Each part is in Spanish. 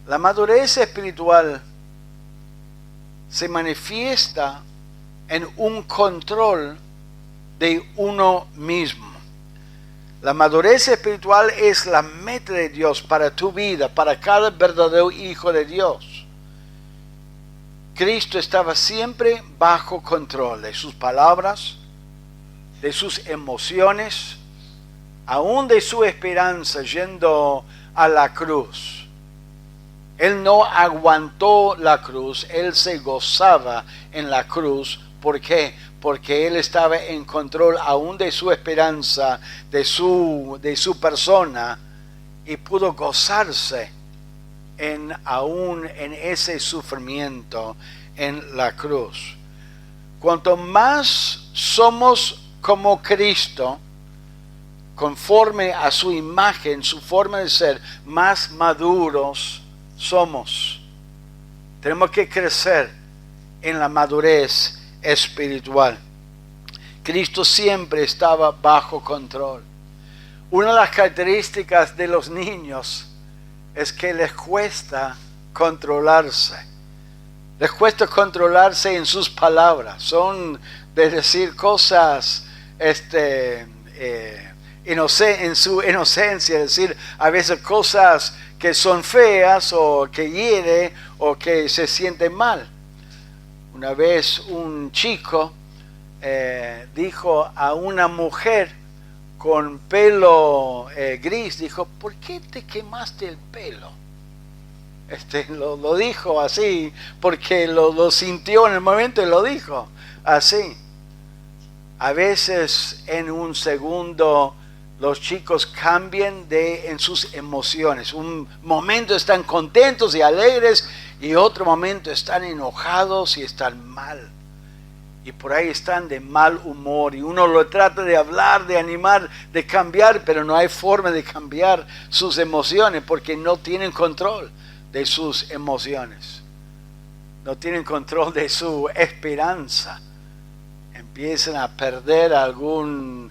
La madurez espiritual se manifiesta en un control de uno mismo. La madurez espiritual es la meta de Dios para tu vida, para cada verdadero hijo de Dios. Cristo estaba siempre bajo control de sus palabras, de sus emociones, aún de su esperanza yendo a la cruz. Él no aguantó la cruz, Él se gozaba en la cruz. ¿Por qué? Porque Él estaba en control aún de su esperanza, de su persona, y pudo gozarse aún en ese sufrimiento en la cruz. Cuanto más somos como Cristo, conforme a su imagen, su forma de ser, más maduros somos. Tenemos que crecer en la madurez espiritual. Cristo siempre estaba bajo control. Una de las características de los niños es que les cuesta controlarse. Les cuesta controlarse en sus palabras. Son de decir cosas en su inocencia, decir a veces cosas que son feas o que hiere o que se sienten mal. Una vez un chico dijo a una mujer con pelo gris, dijo, ¿por qué te quemaste el pelo? Lo dijo así, porque lo sintió en el momento y lo dijo así. A veces en un segundo los chicos cambian en sus emociones. Un momento están contentos y alegres y otro momento están enojados y están mal. Y por ahí están de mal humor y uno lo trata de hablar, de animar, de cambiar, pero no hay forma de cambiar sus emociones porque no tienen control de sus emociones. No tienen control de su esperanza. Empiezan a perder algún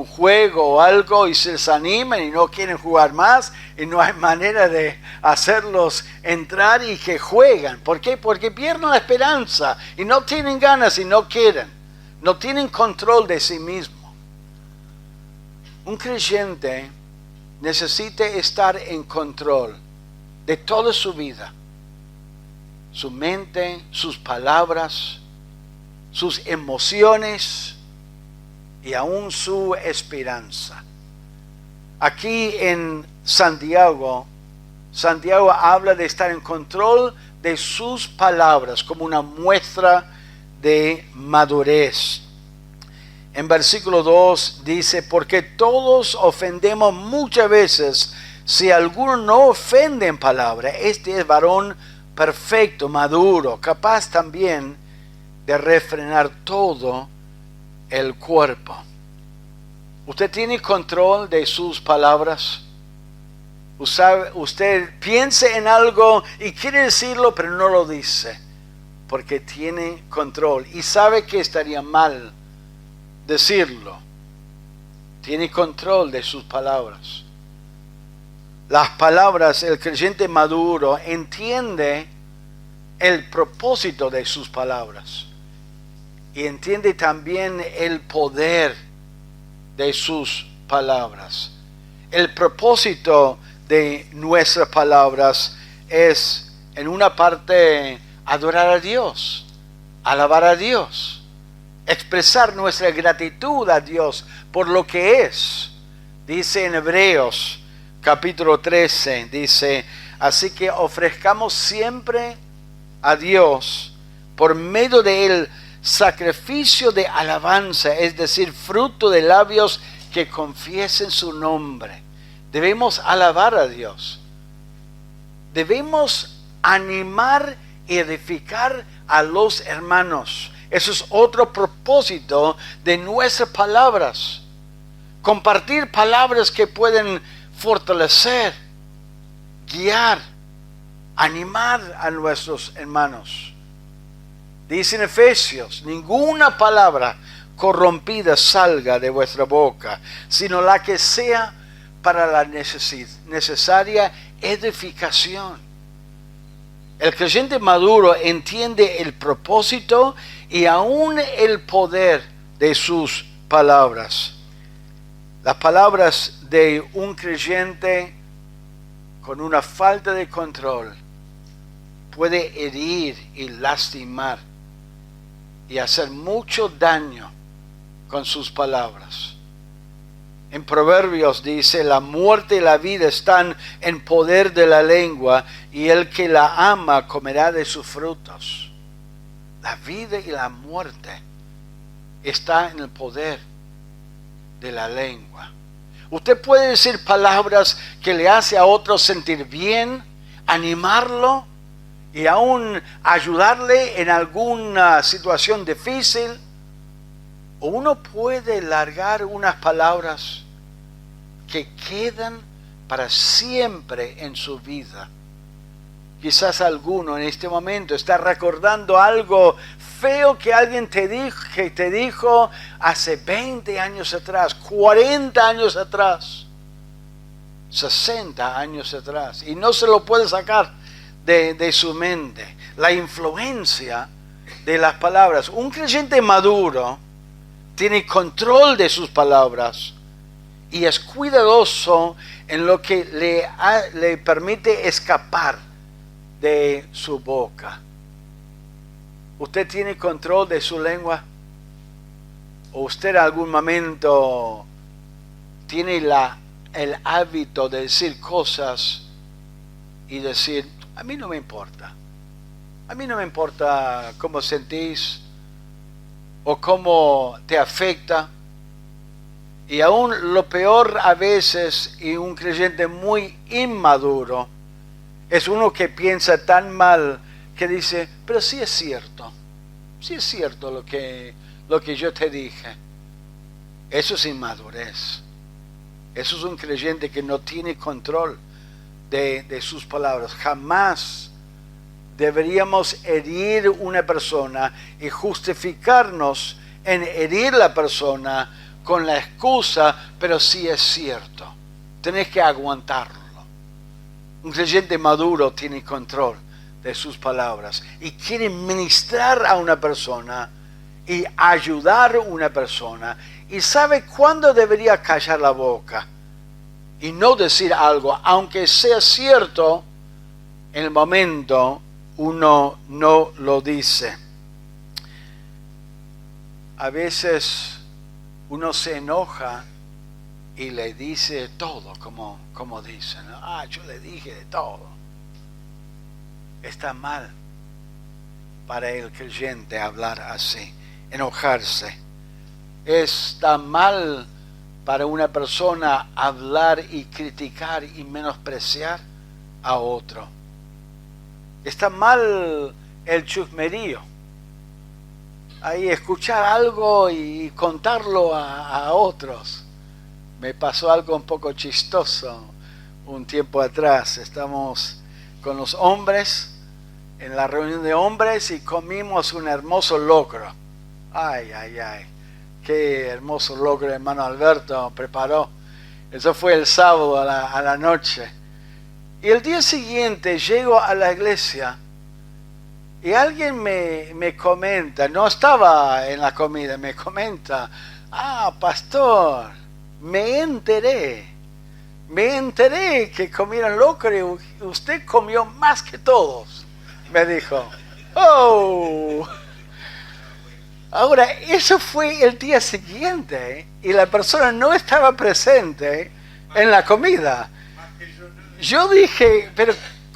juego o algo y se desaniman y no quieren jugar más y no hay manera de hacerlos entrar y que juegan. ¿Por qué? Porque pierden la esperanza y no tienen ganas y no quieren. No tienen control de sí mismo. Un creyente necesita estar en control de toda su vida. Su mente, sus palabras, sus emociones y aún su esperanza. Aquí en Santiago habla de estar en control de sus palabras como una muestra de madurez. En versículo 2 dice, porque todos ofendemos muchas veces, si alguno no ofende en palabra, este es varón perfecto, maduro, capaz también de refrenar todo el cuerpo. ¿Usted tiene control de sus palabras? Usted piensa en algo y quiere decirlo, pero no lo dice, porque tiene control y sabe que estaría mal decirlo. Tiene control de sus palabras. Las palabras, el creyente maduro entiende el propósito de sus palabras. Y entiende también el poder de sus palabras. El propósito de nuestras palabras es, en una parte, adorar a Dios, alabar a Dios, expresar nuestra gratitud a Dios por lo que es. Dice en Hebreos capítulo 13, dice, así que ofrezcamos siempre a Dios por medio de Él sacrificio de alabanza, es decir, fruto de labios que confiesen su nombre. Debemos alabar a Dios. Debemos animar y edificar a los hermanos. Eso es otro propósito de nuestras palabras. Compartir palabras que pueden fortalecer, guiar, animar a nuestros hermanos. Dice en Efesios, ninguna palabra corrompida salga de vuestra boca, sino la que sea para la necesaria edificación. El creyente maduro entiende el propósito y aún el poder de sus palabras. Las palabras de un creyente con una falta de control puede herir y lastimar y hacer mucho daño con sus palabras. En Proverbios dice, la muerte y la vida están en poder de la lengua, y el que la ama comerá de sus frutos. La vida y la muerte está en el poder de la lengua. Usted puede decir palabras que le hace a otro sentir bien, animarlo y aún ayudarle en alguna situación difícil. O uno puede largar unas palabras que quedan para siempre en su vida. Quizás alguno en este momento está recordando algo feo que alguien te dijo hace 20 años atrás, 40 años atrás, 60 años atrás, y no se lo puede sacar de su mente. La influencia de las palabras. Un creyente maduro tiene control de sus palabras y es cuidadoso en lo que le permite escapar de su boca. ¿Usted tiene control de su lengua? ¿O usted en algún momento tiene el hábito de decir cosas y decir, a mí no me importa? A mí no me importa cómo sentís o cómo te afecta. Y aún lo peor a veces, y un creyente muy inmaduro, es uno que piensa tan mal que dice, pero sí es cierto lo que yo te dije. Eso es inmadurez. Eso es un creyente que no tiene control de sus palabras. Jamás deberíamos herir una persona y justificarnos en herir la persona con la excusa, pero sí es cierto. Tenés que aguantarlo. Un creyente maduro tiene control de sus palabras y quiere ministrar a una persona y ayudar a una persona y sabe cuándo debería callar la boca y no decir algo, aunque sea cierto, en el momento uno no lo dice. A veces uno se enoja y le dice todo, como dicen, ¿no? Yo le dije de todo. Está mal para el creyente hablar así, enojarse. Está mal para una persona hablar y criticar y menospreciar a otro. Está mal el chusmerío. Ahí escuchar algo y contarlo a otros. Me pasó algo un poco chistoso un tiempo atrás. Estamos con los hombres en la reunión de hombres y comimos un hermoso locro. Ay, qué hermoso locro hermano Alberto preparó. Eso fue el sábado a la noche. Y el día siguiente llego a la iglesia y alguien me comenta, no estaba en la comida, me comenta, pastor, me enteré que comieron locro y usted comió más que todos, me dijo. Ahora, eso fue el día siguiente y la persona no estaba presente en la comida. Yo dije, pero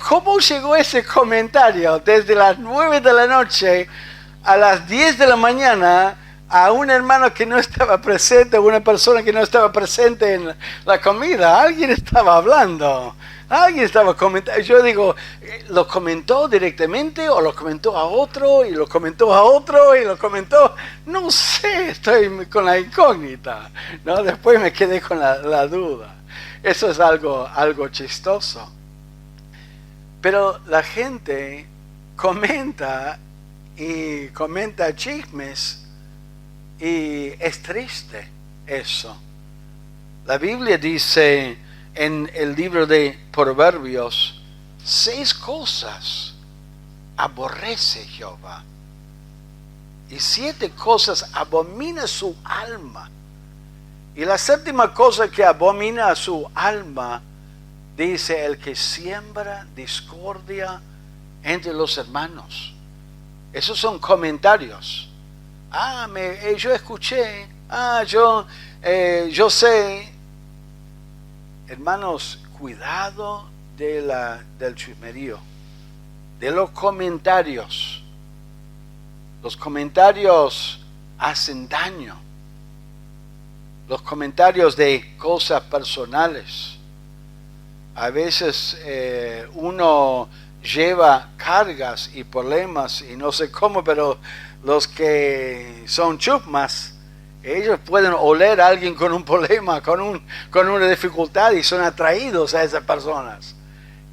¿cómo llegó ese comentario desde las 9 de la noche a las 10 de la mañana a un hermano que no estaba presente, a una persona que no estaba presente en la comida? Alguien estaba hablando, alguien estaba comentando. Yo digo, ¿lo comentó directamente o lo comentó a otro y lo comentó a otro y lo comentó? No sé, estoy con la incógnita, ¿no? Después me quedé con la duda. Eso es algo chistoso. Pero la gente comenta chismes y es triste eso. La Biblia dice en el libro de Proverbios 6 cosas aborrece Jehová. Y 7 cosas abomina su alma. Y la séptima cosa que abomina su alma, dice, el que siembra discordia entre los hermanos. Esos son comentarios. Yo escuché, yo sé. Hermanos, cuidado del chismerío, de los comentarios. Los comentarios hacen daño. Los comentarios de cosas personales. A veces uno lleva cargas y problemas y no sé cómo, pero los que son chusmas, ellos pueden oler a alguien con un problema, con una dificultad, y son atraídos a esas personas.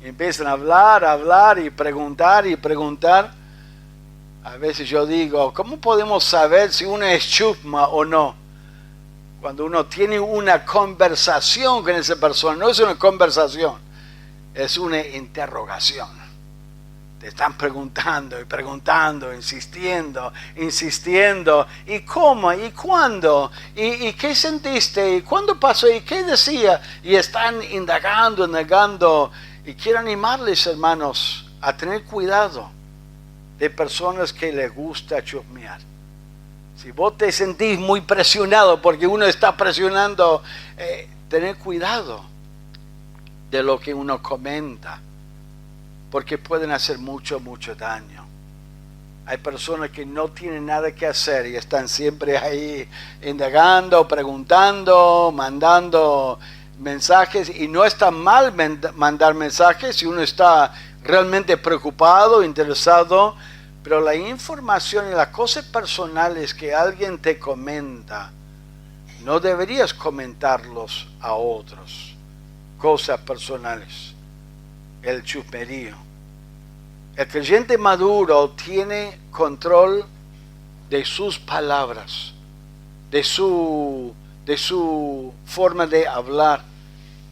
Y empiezan a hablar y preguntar. A veces yo digo, ¿cómo podemos saber si uno es chusma o no? Cuando uno tiene una conversación con esa persona. No es una conversación, es una interrogación. Te están preguntando y preguntando, insistiendo. ¿Y cómo? ¿Y cuándo? ¿Y qué sentiste? ¿Y cuándo pasó? ¿Y qué decía? Y están indagando. Y quiero animarles, hermanos, a tener cuidado de personas que les gusta chusmear. Si vos te sentís muy presionado porque uno está presionando, tener cuidado de lo que uno comenta, porque pueden hacer mucho daño. Hay personas que no tienen nada que hacer y están siempre ahí indagando, preguntando, mandando mensajes, y no está mal mandar mensajes si uno está realmente preocupado, interesado, pero la información y las cosas personales que alguien te comenta, no deberías comentarlos a otros. Cosas personales. El chusmerío. El creyente maduro tiene control de sus palabras, de su forma de hablar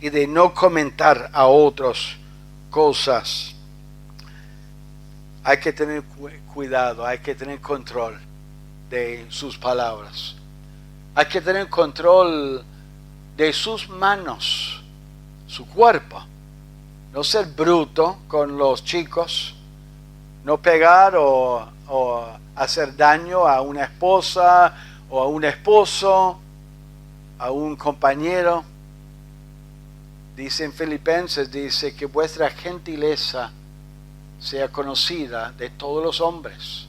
y de no comentar a otros cosas. Hay que tener cuidado, hay que tener control de sus palabras. Hay que tener control de sus manos, su cuerpo. No ser bruto con los chicos, no pegar o hacer daño a una esposa o a un esposo, a un compañero. Dice en Filipenses, dice que vuestra gentileza sea conocida de todos los hombres.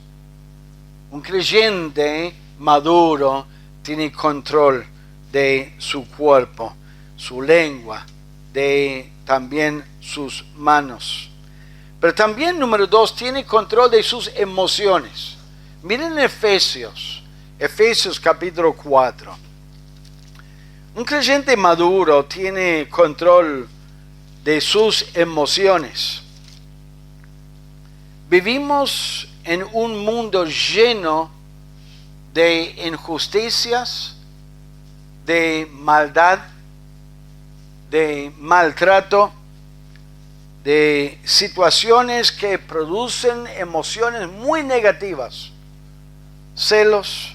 Un creyente maduro tiene control de su cuerpo, su lengua, de también sus manos. Pero también, número 2, tiene control de sus emociones. Miren Efesios capítulo 4. Un creyente maduro tiene control de sus emociones. Vivimos en un mundo lleno de injusticias, de maldad, de maltrato, de situaciones que producen emociones muy negativas. Celos,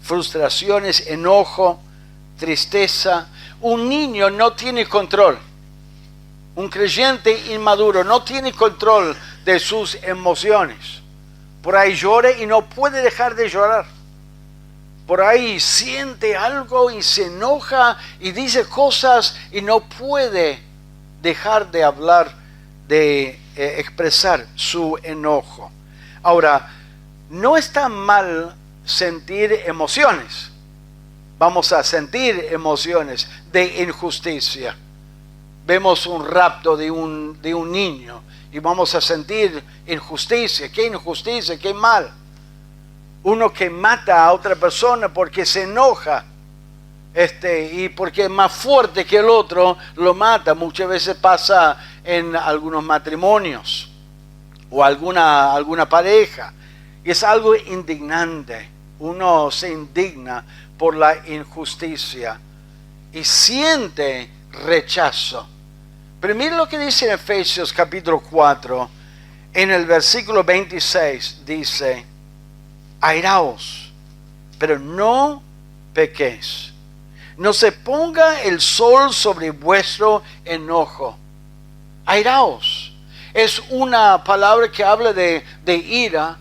frustraciones, enojo, tristeza. Un niño no tiene control. Un creyente inmaduro no tiene control de sus emociones. Por ahí llora y no puede dejar de llorar. Por ahí siente algo y se enoja y dice cosas y no puede dejar de hablar, de expresar su enojo. Ahora, no está mal sentir emociones. Vamos a sentir emociones de injusticia. Vemos un rapto de un niño y vamos a sentir injusticia. ¿Qué injusticia? ¿Qué mal? Uno que mata a otra persona porque se enoja y porque es más fuerte que el otro, lo mata. Muchas veces pasa en algunos matrimonios o alguna pareja. Y es algo indignante. Uno se indigna por la injusticia y siente rechazo. Pero mire lo que dice en Efesios capítulo 4, en el versículo 26 dice, airaos, pero no pequéis. No se ponga el sol sobre vuestro enojo. Airaos. Es una palabra que habla de ira.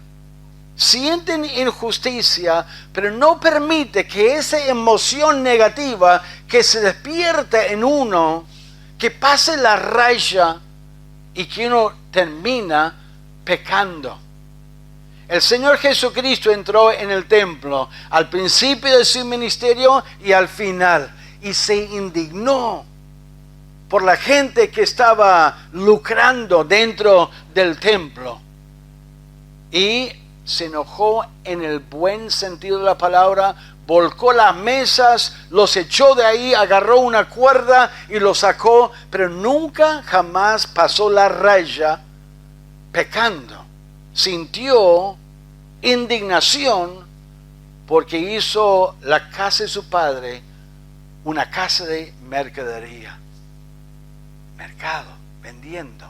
Sienten injusticia, pero no permite que esa emoción negativa que se despierta en uno, que pase la raya y que uno termina pecando. El Señor Jesucristo entró en el templo al principio de su ministerio y al final, y se indignó por la gente que estaba lucrando dentro del templo. Y se enojó en el buen sentido de la palabra, volcó las mesas, los echó de ahí, agarró una cuerda y los sacó, pero nunca jamás pasó la raya pecando. Sintió indignación porque hizo la casa de su padre una casa de mercadería. Mercado, vendiendo,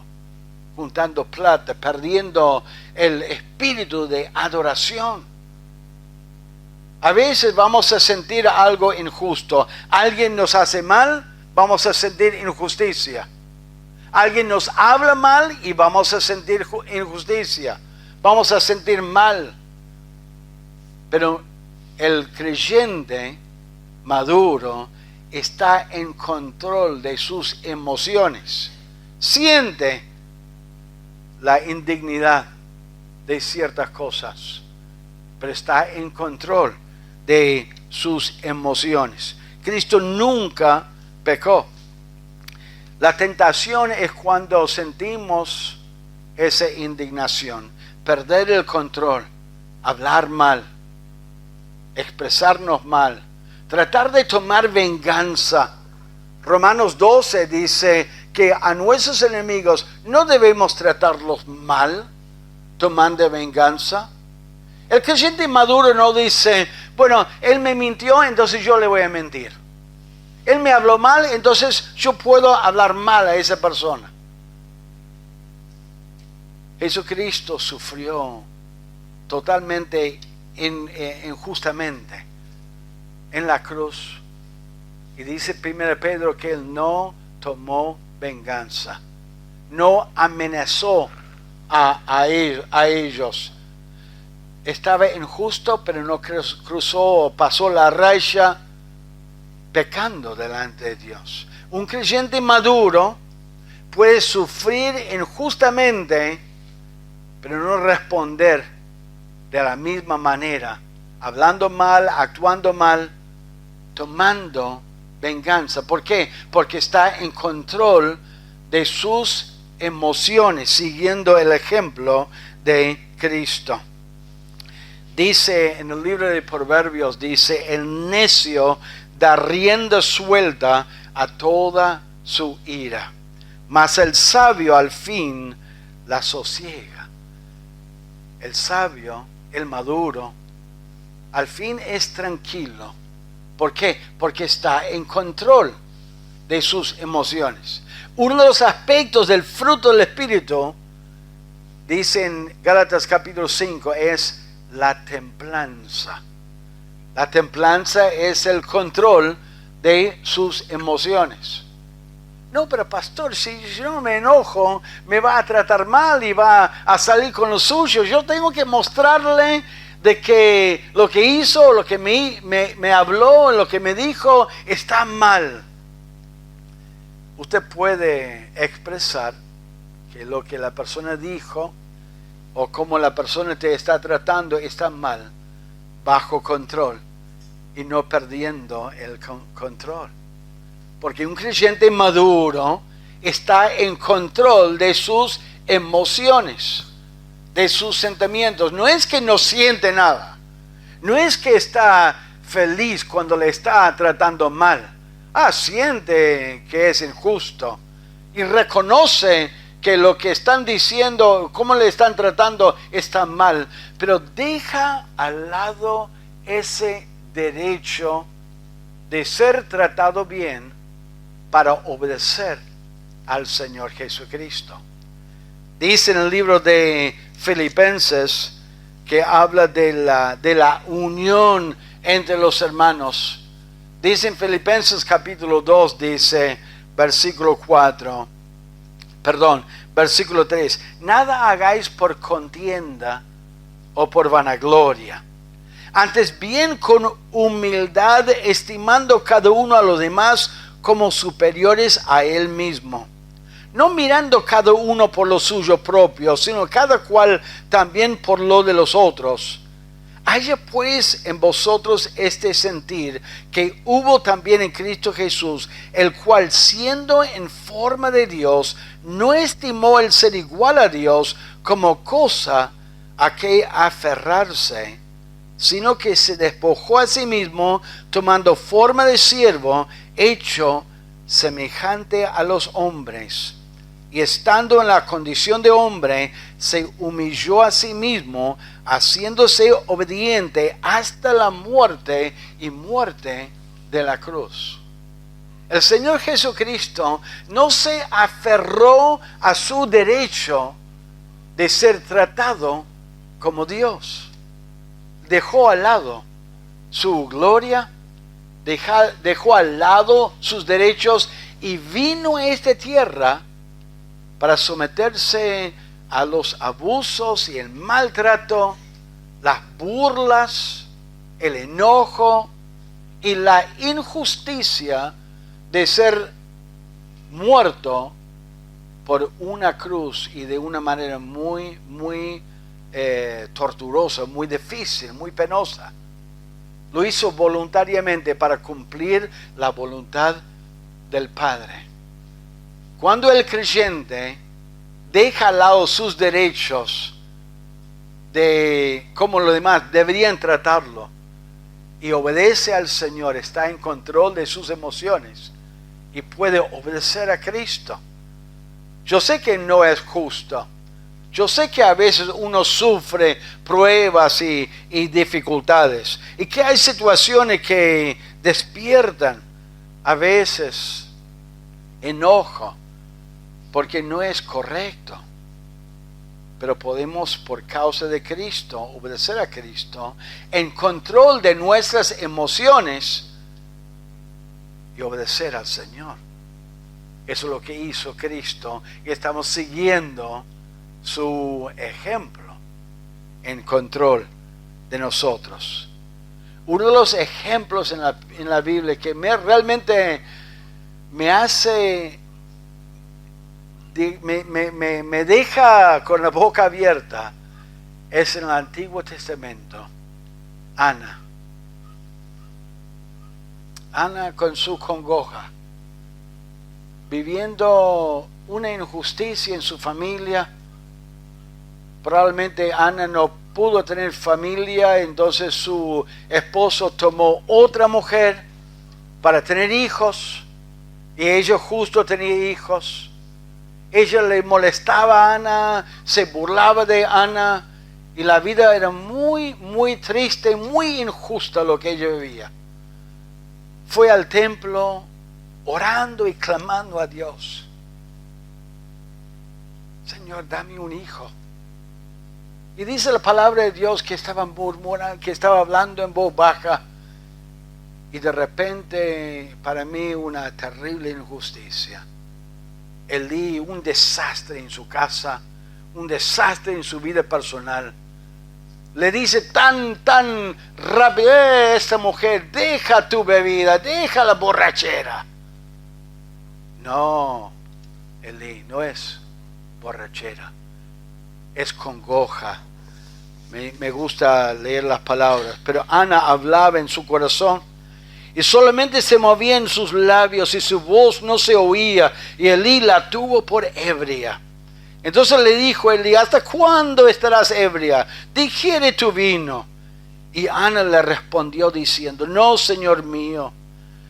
juntando plata, perdiendo el espíritu de adoración. A veces vamos a sentir algo injusto. Alguien nos hace mal, vamos a sentir injusticia. Alguien nos habla mal y vamos a sentir injusticia. Vamos a sentir mal. Pero el creyente maduro está en control de sus emociones. Siente la indignidad de ciertas cosas, pero está en control de sus emociones. Cristo nunca pecó. La tentación es cuando sentimos esa indignación, perder el control, hablar mal, expresarnos mal, tratar de tomar venganza. Romanos 12 dice que a nuestros enemigos no debemos tratarlos mal, tomando venganza. El creyente maduro no dice, bueno, él me mintió, entonces yo le voy a mentir. Él me habló mal, entonces yo puedo hablar mal a esa persona. Jesucristo sufrió totalmente injustamente en la cruz. Y dice 1 Pedro que él no tomó venganza. No amenazó a ellos. Estaba injusto, pero no cruzó o pasó la raya pecando delante de Dios. Un creyente maduro puede sufrir injustamente, pero no responder de la misma manera, hablando mal, actuando mal, tomando venganza. ¿Por qué? Porque está en control de sus emociones, siguiendo el ejemplo de Cristo. Dice en el libro de Proverbios, dice, el necio da rienda suelta a toda su ira, mas el sabio al fin la sosiega. El sabio, el maduro, al fin es tranquilo. ¿Por qué? Porque está en control de sus emociones. Uno de los aspectos del fruto del Espíritu, dice en Gálatas capítulo 5, es la templanza. La templanza es el control de sus emociones. No, pero pastor, si yo me enojo, me va a tratar mal y va a salir con lo suyo. Yo tengo que mostrarle de que lo que hizo, lo que me habló, lo que me dijo, está mal. Usted puede expresar que lo que la persona dijo o cómo la persona te está tratando está mal, bajo control y no perdiendo el control. Porque un creyente maduro está en control de sus emociones, de sus sentimientos. No es que no siente nada. No es que está feliz cuando le está tratando mal. Siente que es injusto y reconoce que lo que están diciendo, cómo le están tratando, está mal. Pero deja al lado ese derecho de ser tratado bien para obedecer al Señor Jesucristo. Dice en el libro de Filipenses que habla de la unión entre los hermanos. Dice en Filipenses capítulo 2, dice versículo 3, nada hagáis por contienda o por vanagloria, antes bien con humildad, estimando cada uno a los demás como superiores a él mismo, no mirando cada uno por lo suyo propio, sino cada cual también por lo de los otros. Haya pues en vosotros este sentir que hubo también en Cristo Jesús, el cual siendo en forma de Dios, no estimó el ser igual a Dios como cosa a que aferrarse, sino que se despojó a sí mismo, tomando forma de siervo, hecho semejante a los hombres. Y estando en la condición de hombre, se humilló a sí mismo, haciéndose obediente hasta la muerte y muerte de la cruz. El Señor Jesucristo no se aferró a su derecho de ser tratado como Dios. Dejó al lado su gloria, dejó al lado sus derechos y vino a esta tierra para someterse a los abusos y el maltrato, las burlas, el enojo y la injusticia de ser muerto por una cruz y de una manera muy torturosa, muy difícil, muy penosa. Lo hizo voluntariamente para cumplir la voluntad del Padre. Cuando el creyente deja al lado sus derechos de cómo los demás deberían tratarlo y obedece al Señor, está en control de sus emociones y puede obedecer a Cristo. Yo sé que no es justo. Yo sé que a veces uno sufre pruebas y dificultades y que hay situaciones que despiertan a veces enojo porque no es correcto. Pero podemos, por causa de Cristo, obedecer a Cristo en control de nuestras emociones y obedecer al Señor. Eso es lo que hizo Cristo y estamos siguiendo su ejemplo en control de nosotros. Uno de los ejemplos en la Biblia que realmente me hace, me deja con la boca abierta, es en el Antiguo Testamento, Ana. Ana con su congoja, viviendo una injusticia en su familia. Probablemente Ana no pudo tener familia, entonces su esposo tomó otra mujer para tener hijos, y ella justo tenía hijos. Ella le molestaba a Ana, se burlaba de Ana, y la vida era muy triste, muy injusta lo que ella vivía. Fue al templo orando y clamando a Dios: Señor, dame un hijo. Y dice la palabra de Dios que estaba murmurando, que estaba hablando en voz baja. Y de repente, para mí, una terrible injusticia. Elí, un desastre en su casa, un desastre en su vida personal. Le dice tan rápido: esta mujer, deja tu bebida, deja la borrachera. No, Elí, no es borrachera, es congoja. Me gusta leer las palabras. Pero Ana hablaba en su corazón y solamente se movían sus labios y su voz no se oía, y Elí la tuvo por ebria. Entonces le dijo Elí: ¿hasta cuándo estarás ebria? Digiere tu vino. Y Ana le respondió diciendo: no, Señor mío,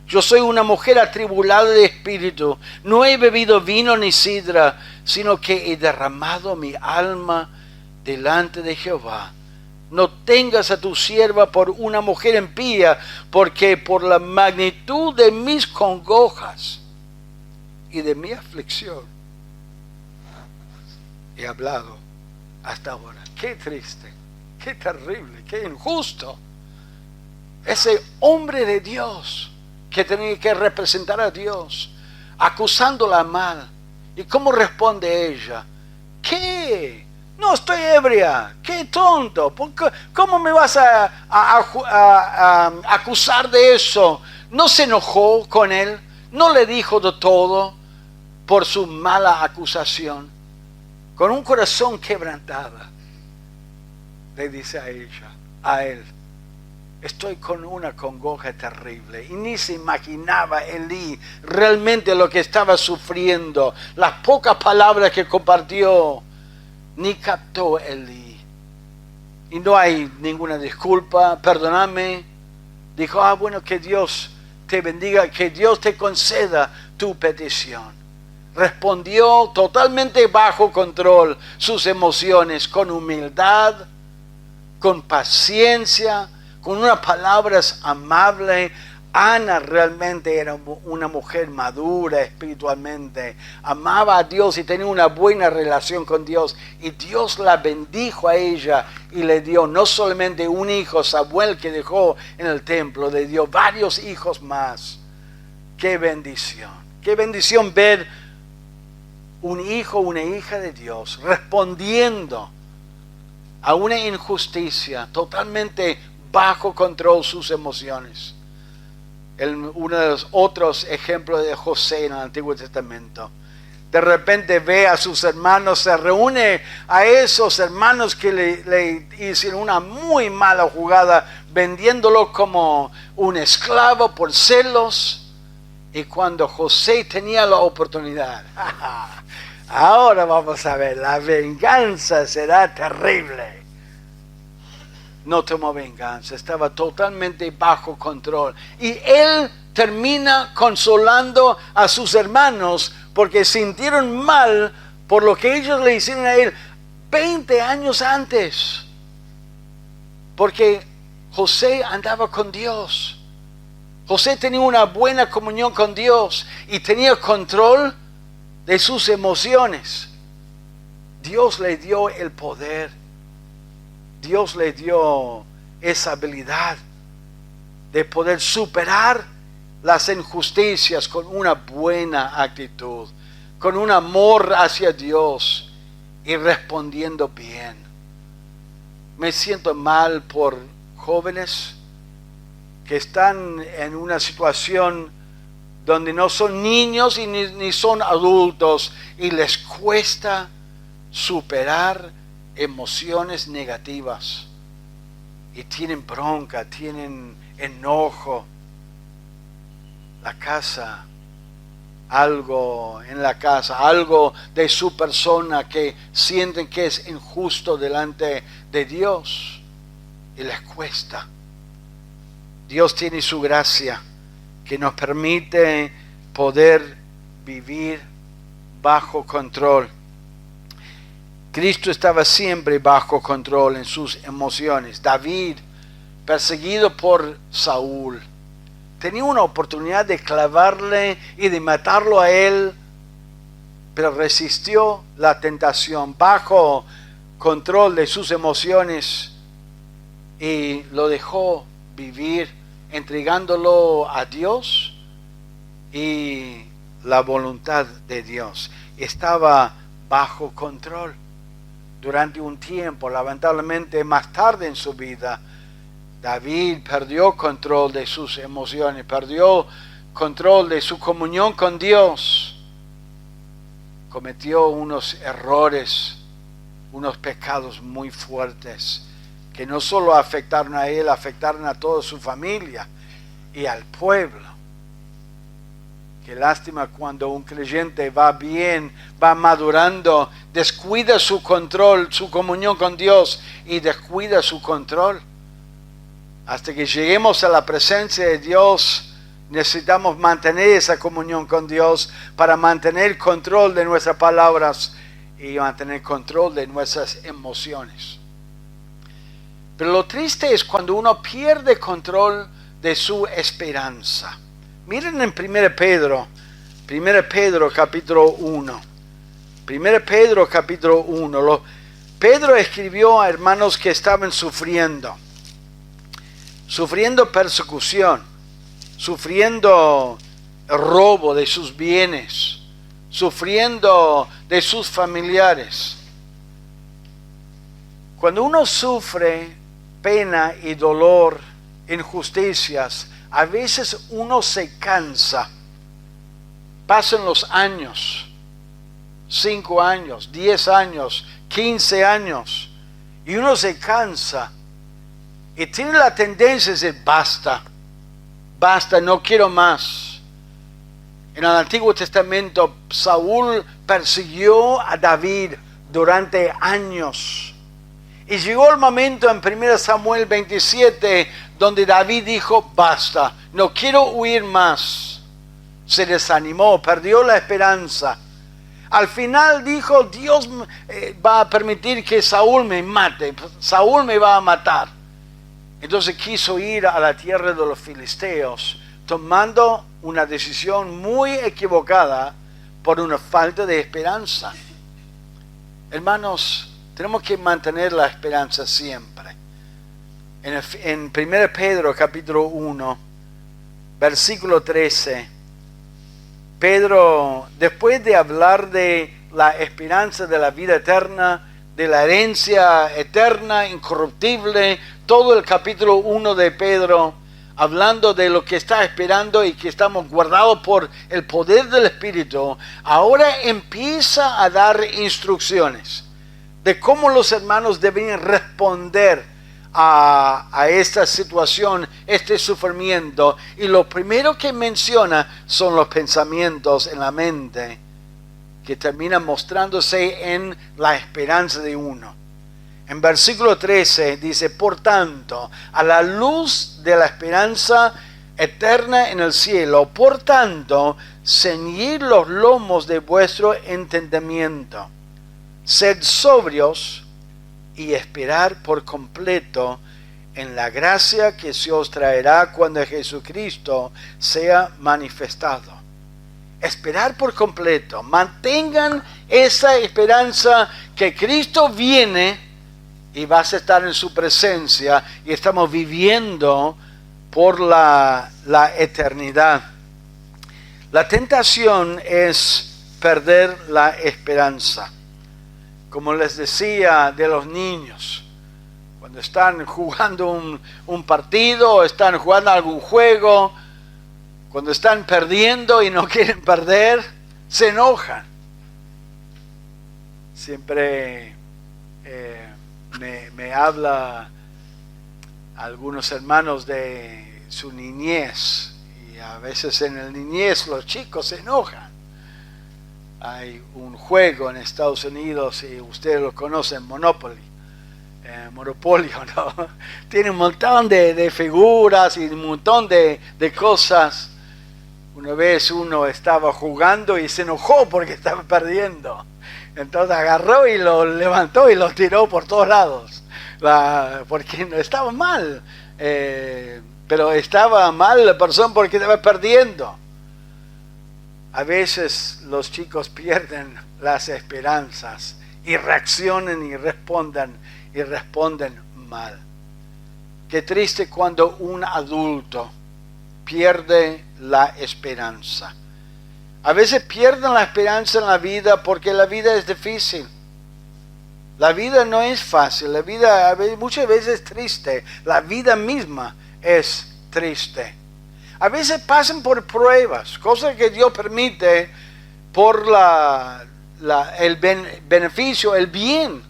yo soy una mujer atribulada de espíritu. No he bebido vino ni sidra, sino que he derramado mi alma delante de Jehová. No tengas a tu sierva por una mujer impía, porque por la magnitud de mis congojas y de mi aflicción he hablado hasta ahora. Qué triste, qué terrible, qué injusto. Ese hombre de Dios que tenía que representar a Dios, acusándola mal. ¿Y cómo responde ella? ¿Qué? No estoy ebria. ¡Qué tonto! ¿Cómo me vas a acusar de eso? ¿No se enojó con él? ¿No le dijo de todo por su mala acusación? Con un corazón quebrantado, le dice a él, estoy con una congoja terrible. Y ni se imaginaba Elí realmente lo que estaba sufriendo. Las pocas palabras que compartió, ni captó Elí. Y no hay ninguna disculpa, perdóname. Dijo, bueno, que Dios te bendiga, que Dios te conceda tu petición. Respondió totalmente bajo control sus emociones, con humildad, con paciencia, con unas palabras amables. Ana realmente era una mujer madura espiritualmente, amaba a Dios y tenía una buena relación con Dios, y Dios la bendijo a ella y le dio no solamente un hijo, Samuel, que dejó en el templo, le dio varios hijos más. Qué bendición ver un hijo, una hija de Dios respondiendo a una injusticia, totalmente bajo control sus emociones. Uno de los otros ejemplos de José en el Antiguo Testamento. De repente ve a sus hermanos, se reúne a esos hermanos que le hicieron una muy mala jugada, vendiéndolo como un esclavo por celos. Y cuando José tenía la oportunidad, ahora vamos a ver, la venganza será terrible. No tomó venganza, estaba totalmente bajo control. Y él termina consolando a sus hermanos porque sintieron mal por lo que ellos le hicieron a él 20 años antes. Porque José andaba con Dios. José tenía una buena comunión con Dios y tenía control de sus emociones. Dios le dio el poder. Dios le dio esa habilidad de poder superar las injusticias con una buena actitud, con un amor hacia Dios y respondiendo bien. Me siento mal por jóvenes que están en una situación donde no son niños y ni son adultos y les cuesta superar emociones negativas y tienen bronca, tienen enojo. Algo en la casa, algo de su persona que sienten que es injusto delante de Dios y les cuesta. Dios tiene su gracia que nos permite poder vivir bajo control. Cristo estaba siempre bajo control en sus emociones. David, perseguido por Saúl, tenía una oportunidad de clavarle y de matarlo a él, pero resistió la tentación bajo control de sus emociones y lo dejó vivir, entregándolo a Dios y la voluntad de Dios. Estaba bajo control. Durante un tiempo, lamentablemente más tarde en su vida, David perdió control de sus emociones, perdió control de su comunión con Dios. Cometió unos errores, unos pecados muy fuertes, que no solo afectaron a él, afectaron a toda su familia y al pueblo. Qué lástima cuando un creyente va bien, va madurando, descuida su control, su comunión con Dios y descuida su control. Hasta que lleguemos a la presencia de Dios, necesitamos mantener esa comunión con Dios para mantener control de nuestras palabras y mantener control de nuestras emociones. Pero lo triste es cuando uno pierde control de su esperanza. Miren en 1 Pedro capítulo 1. 1 Pedro capítulo 1. Pedro escribió a hermanos que estaban sufriendo persecución, sufriendo robo de sus bienes, sufriendo de sus familiares. Cuando uno sufre pena y dolor, injusticias, a veces uno se cansa. Pasan los años, 5 años, 10 años, 15 años, y uno se cansa y tiene la tendencia de decir, basta, no quiero más. En el Antiguo Testamento, Saúl persiguió a David durante años. Y llegó el momento en 1 Samuel 27, donde David dijo, basta, no quiero huir más. Se desanimó, perdió la esperanza. Al final dijo, Dios va a permitir que Saúl me mate, Saúl me va a matar. Entonces quiso ir a la tierra de los filisteos, tomando una decisión muy equivocada por una falta de esperanza. Hermanos, tenemos que mantener la esperanza siempre. En 1 Pedro capítulo 1, versículo 13, Pedro, después de hablar de la esperanza de la vida eterna, de la herencia eterna, incorruptible, todo el capítulo 1 de Pedro, hablando de lo que está esperando y que estamos guardados por el poder del Espíritu, ahora empieza a dar instrucciones de cómo los hermanos deben responder a esta situación, este sufrimiento. Y lo primero que menciona son los pensamientos en la mente, que terminan mostrándose en la esperanza de uno. En versículo 13 dice, por tanto, a la luz de la esperanza eterna en el cielo, por tanto, ceñid los lomos de vuestro entendimiento, sed sobrios y esperar por completo en la gracia que se os traerá cuando Jesucristo sea manifestado. Esperar por completo. Mantengan esa esperanza que Cristo viene y vas a estar en su presencia y estamos viviendo por la eternidad. La tentación es perder la esperanza. Como les decía de los niños, cuando están jugando un partido o están jugando algún juego, cuando están perdiendo y no quieren perder, se enojan. Siempre me habla algunos hermanos de su niñez, y a veces en la niñez los chicos se enojan. Hay un juego en Estados Unidos, y ustedes lo conocen, Monopoly, Monopolio, ¿no? Tiene un montón de figuras y un montón de cosas. Una vez uno estaba jugando y se enojó porque estaba perdiendo. Entonces agarró y lo levantó y lo tiró por todos lados. Porque no estaba mal, pero estaba mal la persona porque estaba perdiendo. A veces los chicos pierden las esperanzas y reaccionan y responden mal. Qué triste cuando un adulto pierde la esperanza. A veces pierden la esperanza en la vida porque la vida es difícil. La vida no es fácil, la vida muchas veces es triste. La vida misma es triste. A veces pasan por pruebas, cosas que Dios permite por el beneficio, el bien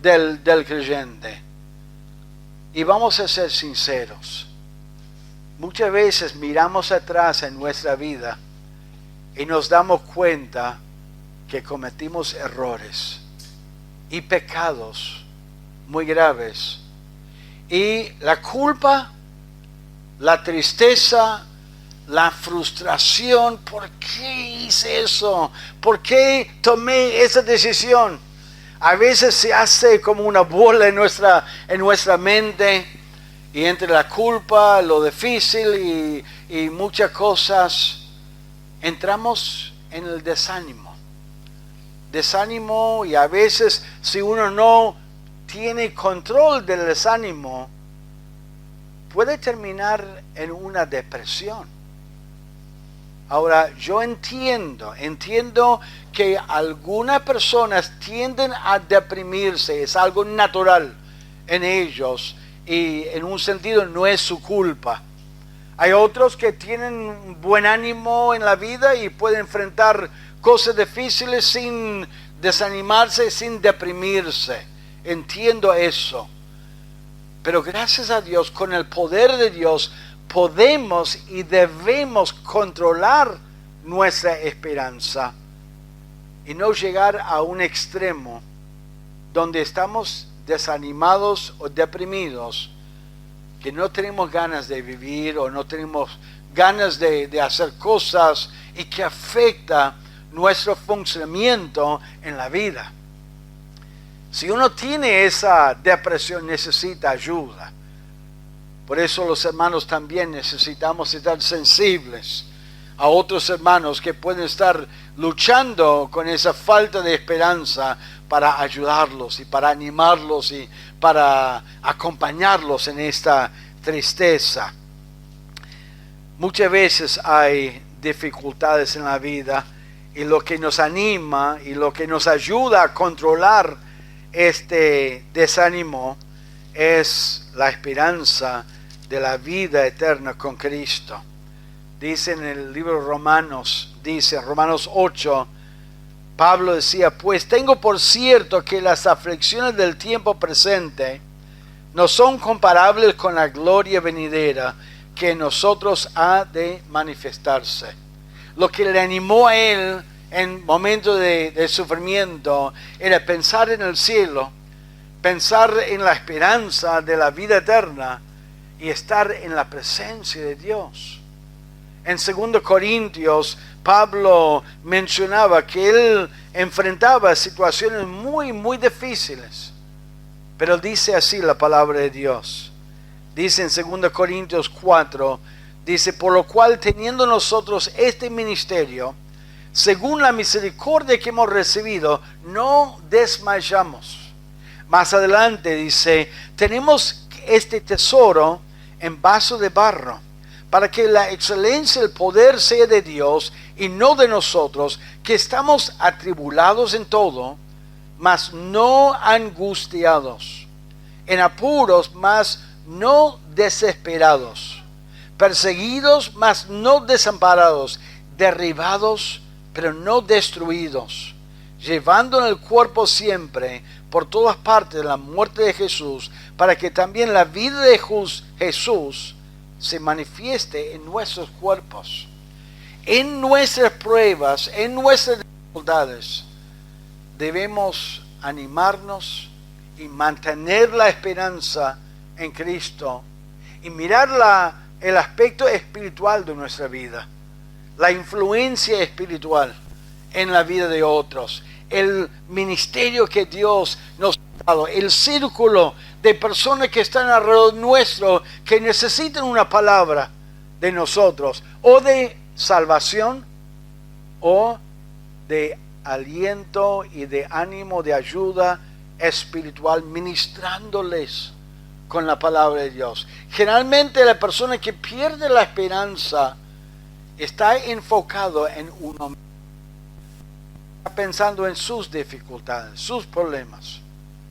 del creyente. Y vamos a ser sinceros. Muchas veces miramos atrás en nuestra vida y nos damos cuenta que cometimos errores y pecados muy graves. Y la culpa, la tristeza, la frustración, ¿por qué hice eso? ¿Por qué tomé esa decisión? A veces se hace como una bola en nuestra mente, y entre la culpa, lo difícil y muchas cosas, entramos en el desánimo. desánimo, y a veces si uno no tiene control del desánimo, puede terminar en una depresión. Ahora, yo entiendo que algunas personas tienden a deprimirse, es algo natural en ellos y en un sentido no es su culpa. Hay otros que tienen buen ánimo en la vida y pueden enfrentar cosas difíciles sin desanimarse, sin deprimirse. Entiendo eso. Pero gracias a Dios, con el poder de Dios, podemos y debemos controlar nuestra esperanza y no llegar a un extremo donde estamos desanimados o deprimidos, que no tenemos ganas de vivir o no tenemos ganas de hacer cosas y que afecta nuestro funcionamiento en la vida. Si uno tiene esa depresión, necesita ayuda. Por eso los hermanos también necesitamos estar sensibles a otros hermanos que pueden estar luchando con esa falta de esperanza, para ayudarlos y para animarlos y para acompañarlos en esta tristeza. Muchas veces hay dificultades en la vida y lo que nos anima y lo que nos ayuda a controlar este desánimo es la esperanza de la vida eterna con Cristo. Dice en el libro de Romanos, dice en Romanos 8, Pablo decía: pues tengo por cierto que las aflicciones del tiempo presente no son comparables con la gloria venidera que en nosotros ha de manifestarse. Lo que le animó a él en momentos de sufrimiento era pensar en el cielo, pensar en la esperanza de la vida eterna y estar en la presencia de Dios. En 2 Corintios, Pablo mencionaba que él enfrentaba situaciones muy, muy difíciles. Pero dice así la palabra de Dios. Dice en 2 Corintios 4, dice: por lo cual, teniendo nosotros este ministerio, según la misericordia que hemos recibido, no desmayamos. Más adelante dice: tenemos este tesoro en vaso de barro, para que la excelencia y el poder sea de Dios y no de nosotros, que estamos atribulados en todo, mas no angustiados, en apuros, mas no desesperados, perseguidos, mas no desamparados, derribados, pero no destruidos, llevando en el cuerpo siempre, por todas partes, la muerte de Jesús, para que también la vida de Jesús se manifieste en nuestros cuerpos. En nuestras pruebas, en nuestras dificultades, debemos animarnos y mantener la esperanza en Cristo y mirar el aspecto espiritual de nuestra vida, la influencia espiritual en la vida de otros, el ministerio que Dios nos ha dado, el círculo de personas que están alrededor nuestro, que necesitan una palabra de nosotros, o de salvación, o de aliento y de ánimo, de ayuda espiritual, ministrándoles con la palabra de Dios. Generalmente la persona que pierde la esperanza está enfocado en uno mismo, está pensando en sus dificultades, sus problemas,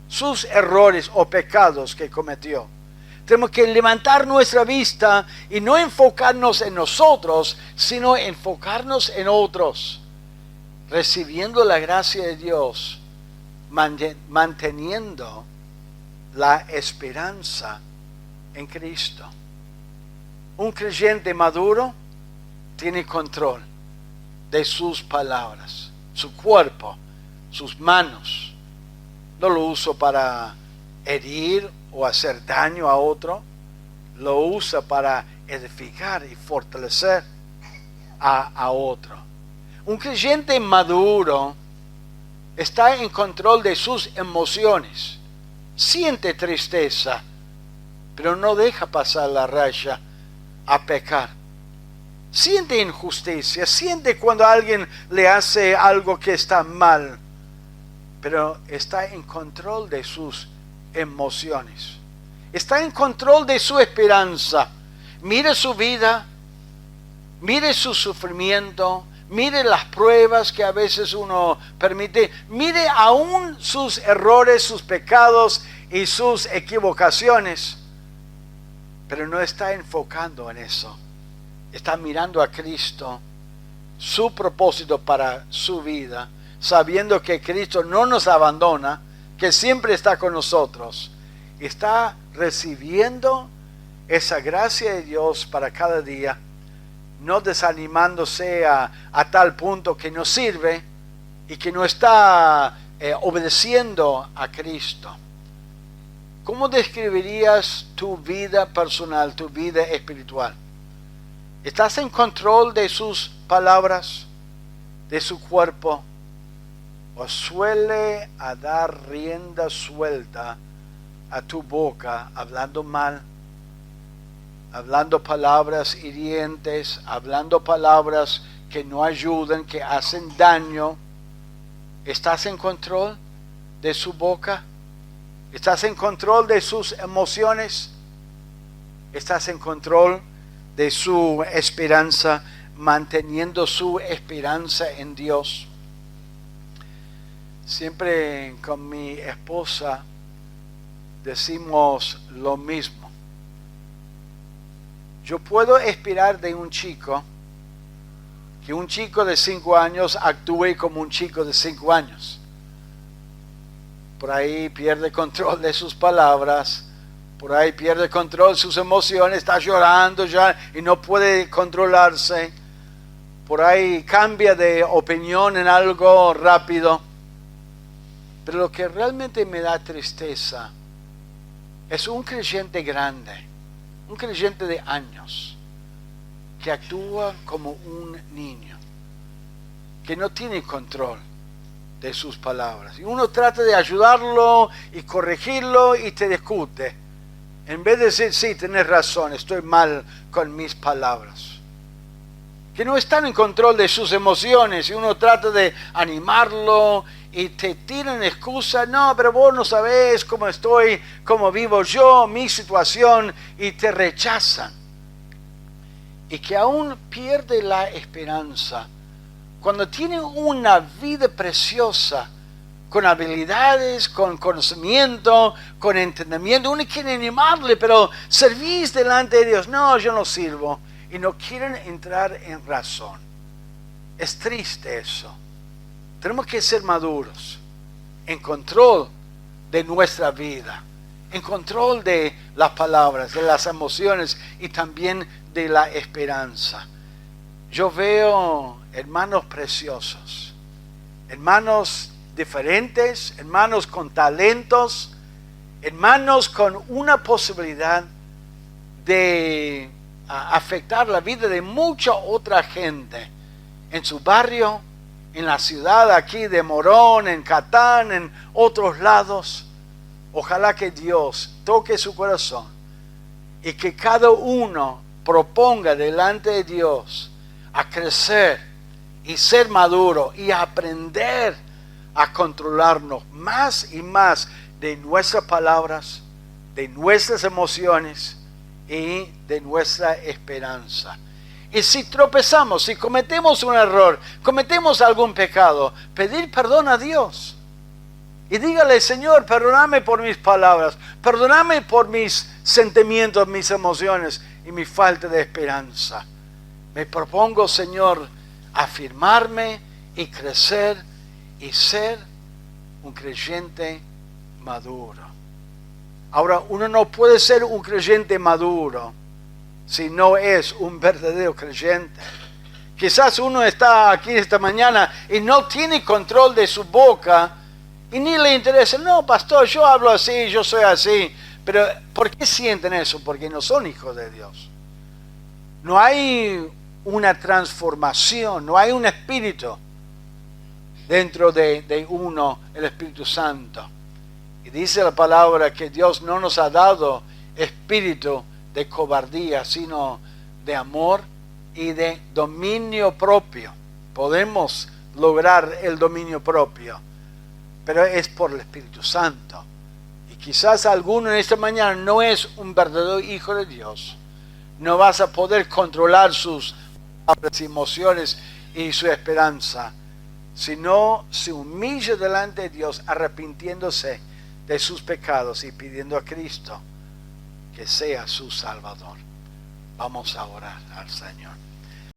sus errores o pecados que cometió. Tenemos que levantar nuestra vista y no enfocarnos en nosotros, sino enfocarnos en otros, recibiendo la gracia de Dios, manteniendo la esperanza en Cristo. Un creyente maduro tiene control de sus palabras, su cuerpo, sus manos. No lo usa para herir o hacer daño a otro, lo usa para edificar y fortalecer a otro. Un creyente maduro está en control de sus emociones, siente tristeza, pero no deja pasar la raya a pecar. Siente injusticia, siente cuando alguien le hace algo que está mal, pero está en control de sus emociones. Está en control de su esperanza. Mire su vida, mire su sufrimiento, mire las pruebas que a veces uno permite, mire aún sus errores, sus pecados y sus equivocaciones, pero no está enfocando en eso. Está mirando a Cristo, su propósito para su vida, sabiendo que Cristo no nos abandona, que siempre está con nosotros. Está recibiendo esa gracia de Dios para cada día, no desanimándose a tal punto que no sirve y que no está obedeciendo a Cristo. ¿Cómo describirías tu vida personal, tu vida espiritual? ¿Estás en control de sus palabras, de su cuerpo? ¿O suele a dar rienda suelta a tu boca, hablando mal, hablando palabras hirientes, hablando palabras que no ayudan, que hacen daño? ¿Estás en control de su boca? ¿Estás en control de sus emociones? ¿Estás en control de su esperanza, manteniendo su esperanza en Dios? Siempre con mi esposa decimos lo mismo. Yo puedo esperar de un chico que un chico de 5 años actúe como un chico de 5 años. Por ahí pierde control de sus palabras, por ahí pierde control de sus emociones, está llorando ya y no puede controlarse. Por ahí cambia de opinión en algo rápido. Pero lo que realmente me da tristeza es un creyente grande, un creyente de años, que actúa como un niño, que no tiene control de sus palabras. Y uno trata de ayudarlo y corregirlo y te discute. En vez de decir, sí, tenés razón, estoy mal con mis palabras. Que no están en control de sus emociones y uno trata de animarlo y te tiran excusa, no, pero vos no sabés cómo estoy, cómo vivo yo, mi situación, y te rechazan. Y que aún pierde la esperanza cuando tiene una vida preciosa, con habilidades, con conocimiento, con entendimiento. Uno quiere animarle, pero servís delante de Dios. No, yo no sirvo. Y no quieren entrar en razón. Es triste eso. Tenemos que ser maduros, en control de nuestra vida, en control de las palabras, de las emociones y también de la esperanza. Yo veo hermanos preciosos, hermanos diferentes, hermanos con talentos, hermanos con una posibilidad de afectar la vida de mucha otra gente en su barrio, en la ciudad aquí de Morón, en Catán, en otros lados. Ojalá que Dios toque su corazón y que cada uno proponga delante de Dios a crecer y ser maduro y aprender a controlarnos más y más de nuestras palabras, de nuestras emociones y de nuestra esperanza. Y si tropezamos, si cometemos un error, cometemos algún pecado, pedir perdón a Dios. Y dígale, Señor, perdóname por mis palabras, perdóname por mis sentimientos, mis emociones y mi falta de esperanza. Me propongo, Señor, afirmarme y crecer y ser un creyente maduro. Ahora, uno no puede ser un creyente maduro si no es un verdadero creyente. Quizás uno está aquí esta mañana y no tiene control de su boca y ni le interesa. No, pastor, yo hablo así, yo soy así. Pero ¿por qué sienten eso? Porque no son hijos de Dios. No hay una transformación, no hay un espíritu dentro de uno, el Espíritu Santo. Y dice la palabra que Dios no nos ha dado espíritu de cobardía, sino de amor y de dominio propio. Podemos lograr el dominio propio. pero es por el Espíritu Santo. Y quizás alguno en esta mañana no es un verdadero hijo de Dios. No vas a poder controlar sus emociones y su esperanza, sino se humilla delante de Dios, arrepintiéndose de sus pecados y pidiendo a Cristo que sea su Salvador. Vamos a orar al Señor.